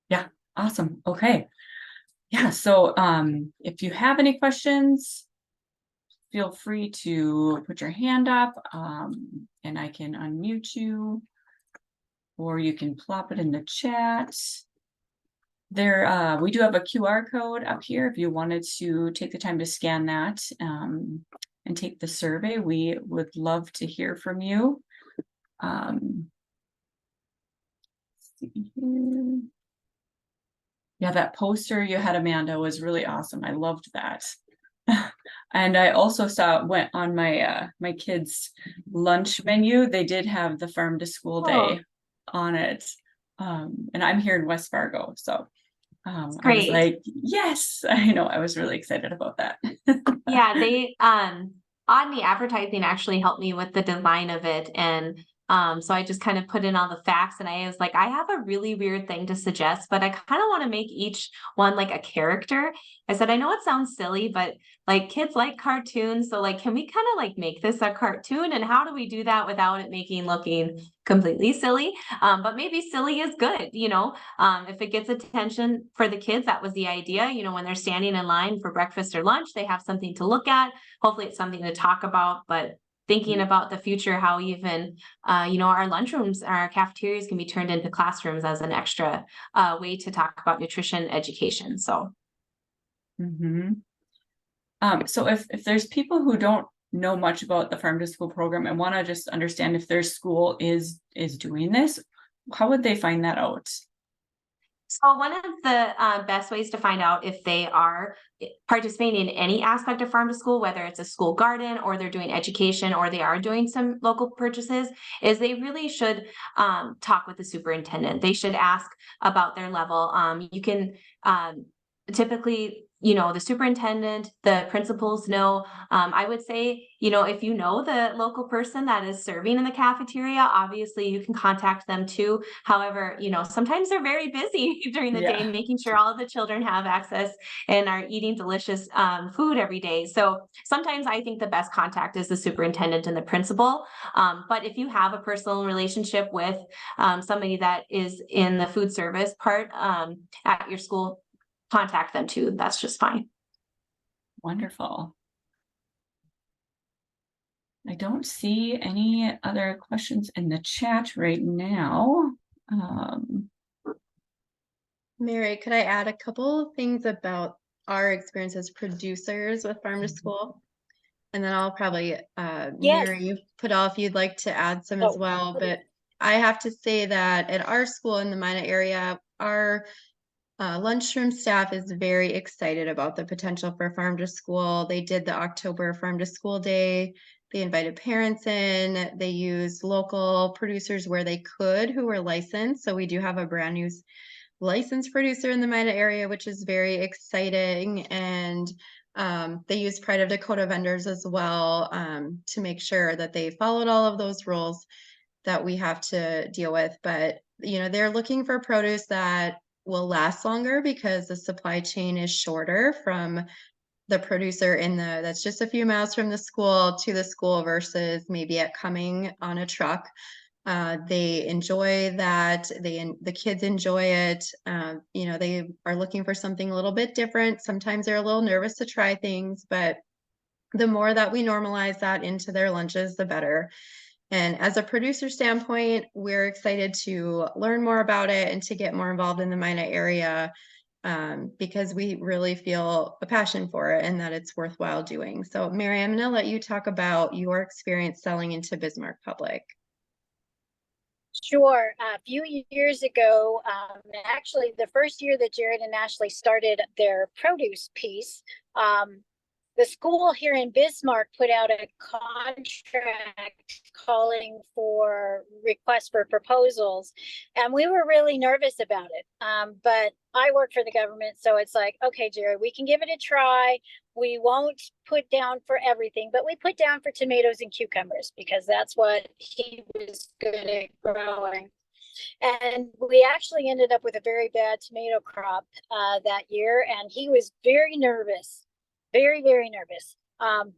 Yeah, awesome. Okay. Yeah, so if you have any questions, feel free to put your hand up and I can unmute you, or you can plop it in the chat. There, we do have a QR code up here if you wanted to take the time to scan that. And take the survey. We would love to hear from you. let's see here. Yeah, that poster you had, Amanda, was really awesome. I loved that. And I also went on my my kids' lunch menu. They did have the farm to school day on it. And I'm here in West Fargo, so I was Great. like, yes, I know, I was really excited about that. Yeah, they Omni Advertising actually helped me with the design of it. And so I just kind of put in all the facts, and I was like, I have a really weird thing to suggest, but I kind of want to make each one like a character. I said, I know it sounds silly, but like kids like cartoons. So like, can we kind of like make this a cartoon? And how do we do that without it looking completely silly? But maybe silly is good, you know. If it gets attention for the kids, that was the idea. You know, when they're standing in line for breakfast or lunch, they have something to look at. Hopefully it's something to talk about, but thinking about the future, how even, you know, our lunchrooms, our cafeterias can be turned into classrooms as an extra way to talk about nutrition education. So. So if there's people who don't know much about the farm to school program and want to just understand if their school is doing this, how would they find that out? So one of the best ways to find out if they are participating in any aspect of farm to school, whether it's a school garden or they're doing education or they are doing some local purchases, is they really should talk with the superintendent. They should ask about their level. You can typically, you know, the superintendent, the principals know. I would say, you know, if you know the local person that is serving in the cafeteria, obviously you can contact them too. However, you know, sometimes they're very busy during the day, making sure all of the children have access and are eating delicious food every day. So sometimes I think the best contact is the superintendent and the principal. But if you have a personal relationship with somebody that is in the food service part at your school, contact them too. That's just fine. Wonderful. I don't see any other questions in the chat right now. Mary, could I add a couple of things about our experience as producers with Farm to School? And then I'll probably, Yes. Mary, you put off if you'd like to add some as well. But I have to say that at our school in the Mina area, our lunchroom staff is very excited about the potential for Farm to School. They did the October Farm to School Day. They invited parents in. They used local producers where they could who were licensed. So we do have a brand new licensed producer in the Mina area, which is very exciting. And they used Pride of Dakota vendors as well to make sure that they followed all of those rules that we have to deal with. But, you know, they're looking for produce that will last longer because the supply chain is shorter from the producer that's just a few miles from the school to the school versus maybe it coming on a truck. They enjoy that. The kids enjoy it. You know, they are looking for something a little bit different. Sometimes they're a little nervous to try things, but the more that we normalize that into their lunches, the better. And as a producer standpoint, we're excited to learn more about it and to get more involved in the Mina area because we really feel a passion for it and that it's worthwhile doing. So Mary, I'm going to let you talk about your experience selling into Bismarck Public. Sure. A few years ago, actually the first year that Jared and Ashley started their produce piece, the school here in Bismarck put out a contract calling for requests for proposals, and we were really nervous about it. But I work for the government, so it's like, okay, Jared, we can give it a try. We won't put down for everything, but we put down for tomatoes and cucumbers because that's what he was good at growing. And we actually ended up with a very bad tomato crop that year, and he was very nervous. Very, very nervous.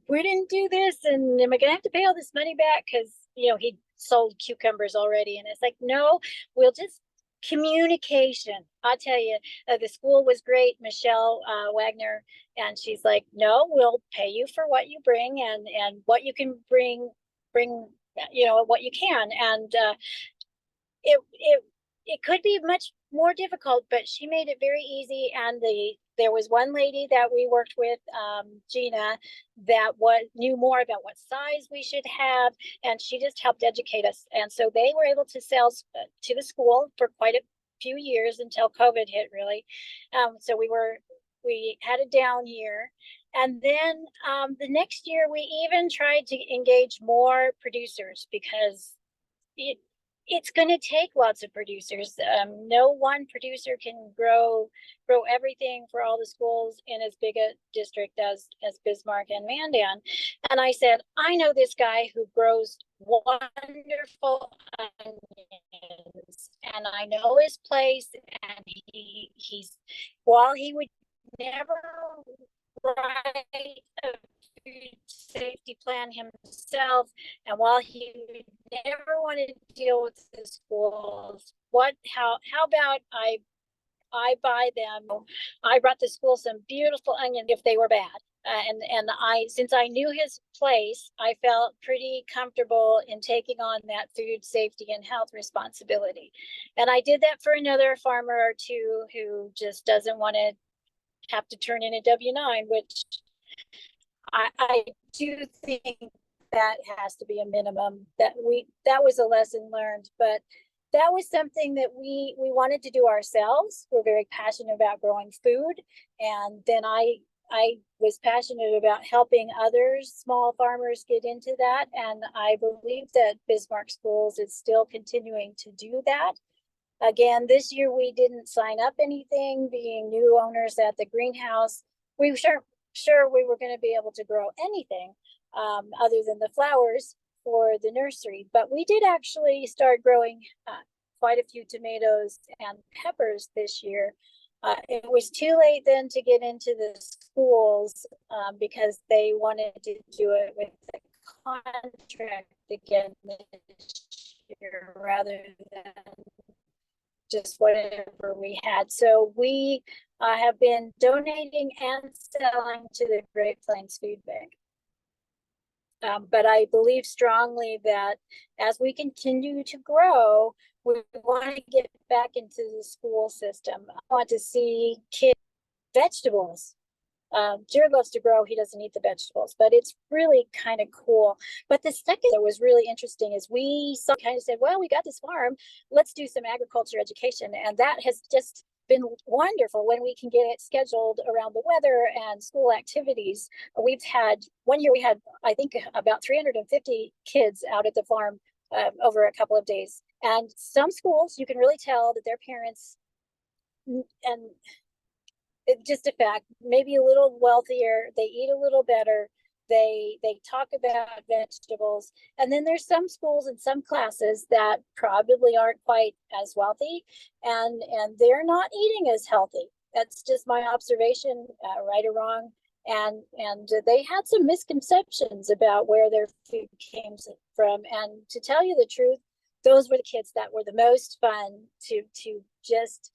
We didn't do this, and am I gonna have to pay all this money back? Because you know he sold cucumbers already, and it's like, no, we'll just communication. I'll tell you, the school was great, Michelle Wagner, and she's like, no, we'll pay you for what you bring and what you can bring, you know, what you can, and it it could be much more difficult, but she made it very easy. And there was one lady that we worked with, Gina, that knew more about what size we should have, and she just helped educate us. And so they were able to sell to the school for quite a few years until COVID hit, really. So we had a down year. And then the next year we even tried to engage more producers, because it's going to take lots of producers. No one producer can grow everything for all the schools in as big a district as Bismarck and Mandan. And I said, I know this guy who grows wonderful onions, and I know his place, and he's, while he would never write a food safety plan himself, and while he would never want to deal with the schools, how about I buy them? I brought the school some beautiful onions if they were bad. And since I knew his place, I felt pretty comfortable in taking on that food safety and health responsibility. And I did that for another farmer or two who just doesn't want to have to turn in a W-9, which I do think that has to be a minimum. That was a lesson learned, but that was something that we wanted to do ourselves. We're very passionate about growing food, and then I was passionate about helping others, small farmers, get into that, and I believe that Bismarck Schools is still continuing to do that. Again, this year we didn't sign up anything, being new owners at the greenhouse. We weren't sure we were going to be able to grow anything other than the flowers for the nursery, but we did actually start growing quite a few tomatoes and peppers this year. It was too late then to get into the schools because they wanted to do it with the contract again this year rather than just whatever we had. So we have been donating and selling to the Great Plains Food Bank. But I believe strongly that as we continue to grow, we want to get back into the school system. I want to see kids vegetables. Jared loves to grow. He doesn't eat the vegetables, but it's really kind of cool. But the second that was really interesting is we kind of said, well, we got this farm, let's do some agriculture education. And that has just been wonderful when we can get it scheduled around the weather and school activities. We've had, one year we had, I think, about 350 kids out at the farm over a couple of days. And some schools, you can really tell that their parents, and it's just a fact, maybe a little wealthier, they eat a little better, they talk about vegetables. And then there's some schools and some classes that probably aren't quite as wealthy, and they're not eating as healthy. That's just my observation, right or wrong. And they had some misconceptions about where their food came from. And to tell you the truth, those were the kids that were the most fun to just,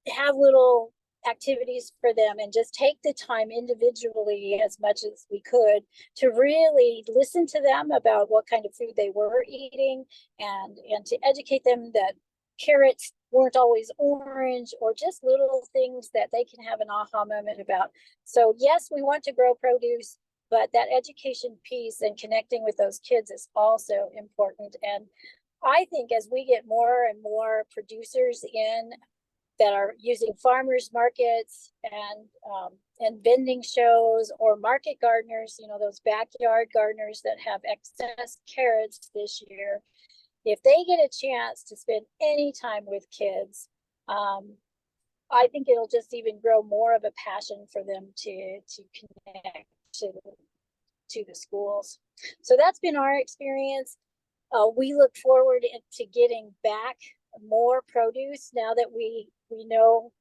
have little activities for them and just take the time individually as much as we could to really listen to them about what kind of food they were eating, and to educate them that carrots weren't always orange, or just little things that they can have an aha moment about. So yes, we want to grow produce, but that education piece and connecting with those kids is also important. And I think as we get more and more producers in that are using farmers markets and vending shows, or market gardeners, those backyard gardeners that have excess carrots this year, if they get a chance to spend any time with kids, I think it'll just even grow more of a passion for them to connect to the schools. So that's been our experience. We look forward to getting back more produce now that we know,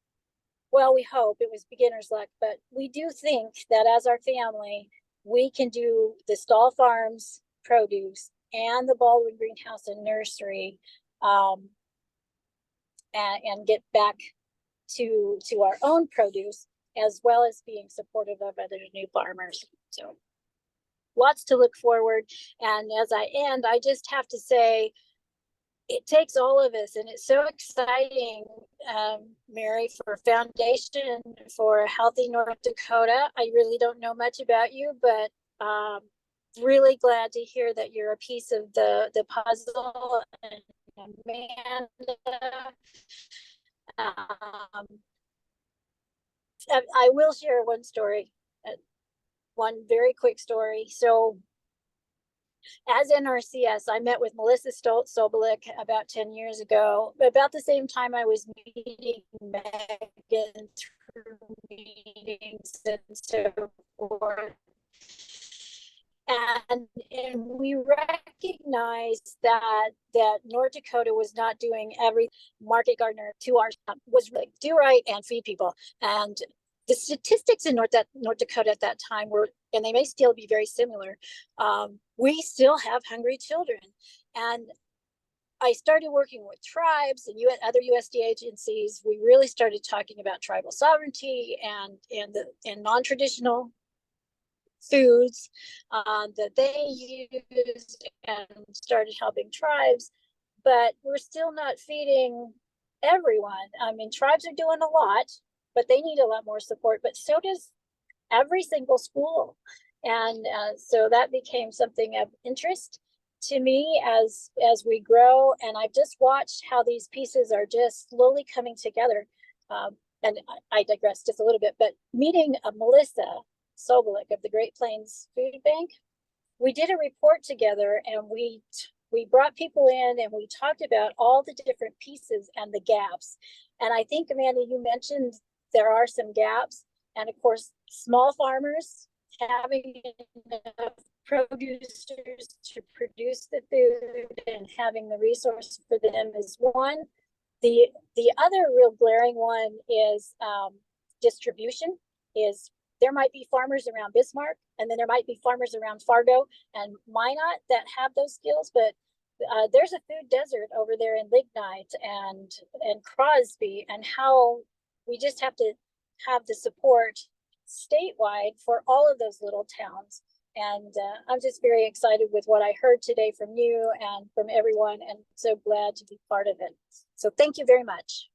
well, we hope, it was beginner's luck, but we do think that as our family, we can do the Stall Farms produce and the Baldwin Greenhouse and Nursery, and get back to our own produce, as well as being supportive of other new farmers. So lots to look forward. And as I end, I just have to say, it takes all of us, and it's so exciting, Mary, for Foundation for Healthy North Dakota. I really don't know much about you, but really glad to hear that you're a piece of the puzzle. And Amanda, I will share one story, one very quick story. So as NRCS, I met with Melissa Sobolik about 10 years ago. About the same time I was meeting Megan through meetings and so forth. And we recognized that North Dakota was not doing every market gardener to our was really do right and feed people. And the statistics in North Dakota at that time were, and they may still be very similar. We still have hungry children, and I started working with tribes and other USDA agencies. We really started talking about tribal sovereignty and non-traditional foods that they use, and started helping tribes. But we're still not feeding everyone. I mean, tribes are doing a lot, but they need a lot more support. But so does every single school. And so that became something of interest to me as we grow. And I've just watched how these pieces are just slowly coming together. And I digress just a little bit, but meeting Melissa Sobolik of the Great Plains Food Bank, we did a report together, and we brought people in and we talked about all the different pieces and the gaps. And I think, Amanda, you mentioned there are some gaps. And of course, small farmers having enough producers to produce the food and having the resource for them is one. The other real glaring one is distribution. Is there might be farmers around Bismarck, and then there might be farmers around Fargo and Minot that have those skills, but there's a food desert over there in Lignite and Crosby, and how we just have to have the support statewide for all of those little towns. And I'm just very excited with what I heard today from you and from everyone, and so glad to be part of it. So thank you very much.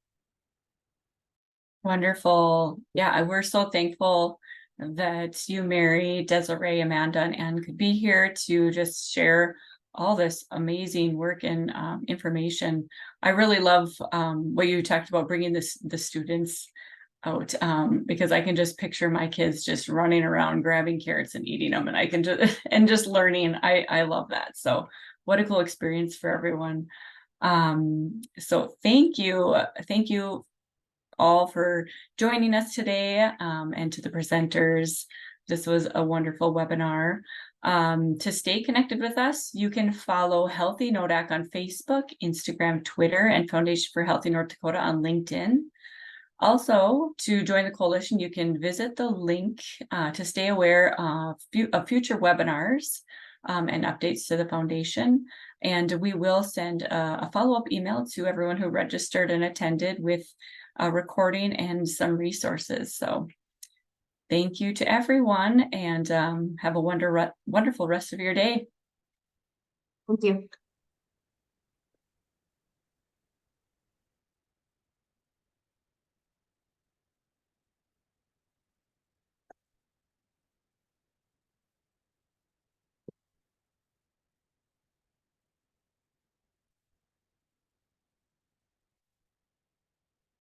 Wonderful. Yeah, we're so thankful that you, Mary, Desiree, Amanda, and Ann could be here to just share all this amazing work and information. I really love what you talked about, bringing the students out, because I can just picture my kids just running around grabbing carrots and eating them, and I can just and just learning. I love that. So what a cool experience for everyone. So thank you all for joining us today, and to the presenters. This was a wonderful webinar. To stay connected with us, you can follow Healthy NODAC on Facebook, Instagram, Twitter, and Foundation for Healthy North Dakota on LinkedIn. Also, to join the coalition, you can visit the link to stay aware of future webinars and updates to the foundation. And we will send a follow-up email to everyone who registered and attended with a recording and some resources. So thank you to everyone, and have a wonderful rest of your day. Thank you.